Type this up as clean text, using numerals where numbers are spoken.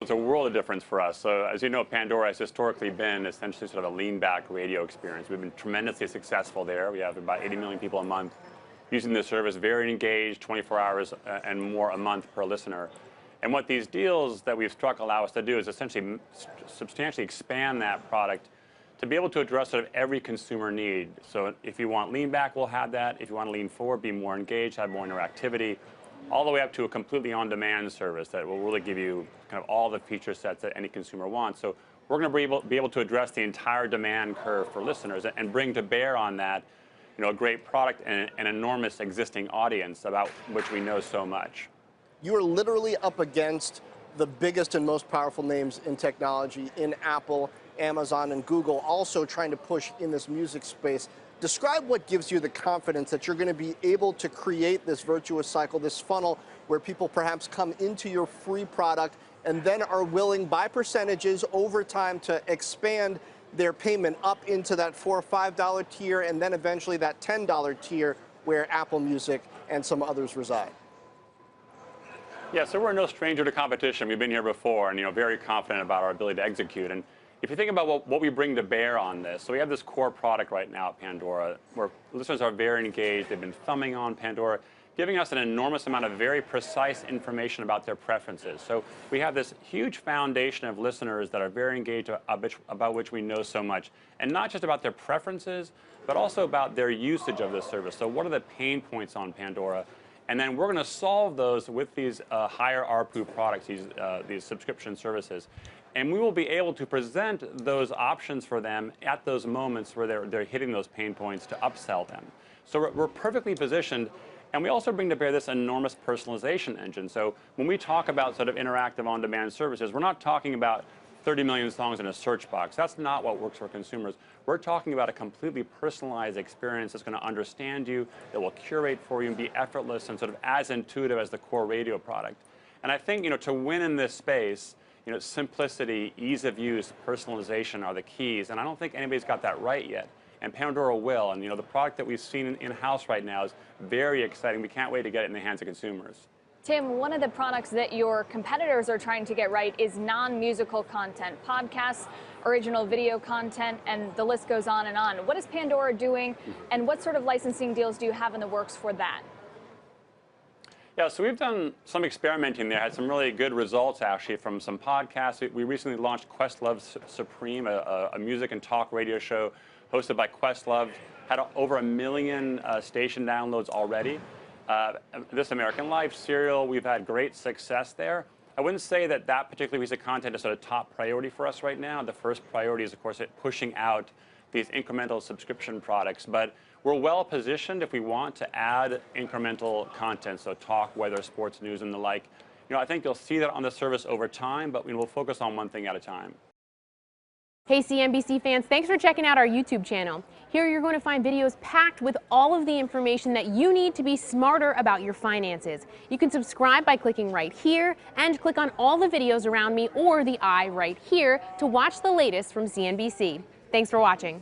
It's a world of difference for us. So as you know, Pandora has historically been essentially sort of a lean-back radio experience. We've been tremendously successful there. We have about 80 million people a month using the service, very engaged, 24 hours and more a month per listener. And what these deals that we've struck allow us to do is essentially substantially expand that product to be able to address sort of every consumer need. So if you want lean back, we'll have that. If you want to lean forward, be more engaged, have more interactivity, all the way up to a completely on-demand service that will really give you kind of all the feature sets that any consumer wants. So we're going to be able to address the entire demand curve for listeners and bring to bear on that, a great product and an enormous existing audience about which we know so much. You are literally up against the biggest and most powerful names in technology in Apple, Amazon, and Google, also trying to push in this music space. Describe what gives you the confidence that you're going to be able to create this virtuous cycle, this funnel, where people perhaps come into your free product and then are willing, by percentages over time, to expand their payment up into that $4 or $5 tier and then eventually that $10 tier where Apple Music and some others reside. Yeah, so we're no stranger to competition. We've been here before and very confident about our ability to execute. And if you think about what we bring to bear on this, so we have this core product right now at Pandora where listeners are very engaged. They've been thumbing on Pandora, giving us an enormous amount of very precise information about their preferences. So we have this huge foundation of listeners that are very engaged about which we know so much. And not just about their preferences, but also about their usage of this service. So what are the pain points on Pandora? And then we're going to solve those with these higher ARPU products, these subscription services. And we will be able to present those options for them at those moments where they're hitting those pain points to upsell them. So we're perfectly positioned. And we also bring to bear this enormous personalization engine. So when we talk about sort of interactive on-demand services, we're not talking about 30 million songs in a search box. That's not what works for consumers. We're talking about a completely personalized experience that's going to understand you, that will curate for you and be effortless and sort of as intuitive as the core radio product. And I think, to win in this space, simplicity, ease of use, personalization are the keys. And I don't think anybody's got that right yet. And Pandora will. And, the product that we've seen in-house right now is very exciting. We can't wait to get it in the hands of consumers. Tim, one of the products that your competitors are trying to get right is non-musical content, podcasts, original video content, and the list goes on and on. What is Pandora doing, and what sort of licensing deals do you have in the works for that? Yeah, so we've done some experimenting there, had some really good results actually from some podcasts. We recently launched Questlove Supreme, a music and talk radio show hosted by Questlove, had over 1 million station downloads already. This American Life, Serial, we've had great success there. I wouldn't say that particular piece of content is sort of top priority for us right now. The first priority is, of course, pushing out these incremental subscription products. But we're well positioned if we want to add incremental content, so talk, weather, sports, news, and the like. I think you'll see that on the service over time, but we'll focus on one thing at a time. Hey CNBC fans, thanks for checking out our YouTube channel. Here you're going to find videos packed with all of the information that you need to be smarter about your finances. You can subscribe by clicking right here and click on all the videos around me or the I right here to watch the latest from CNBC. Thanks for watching.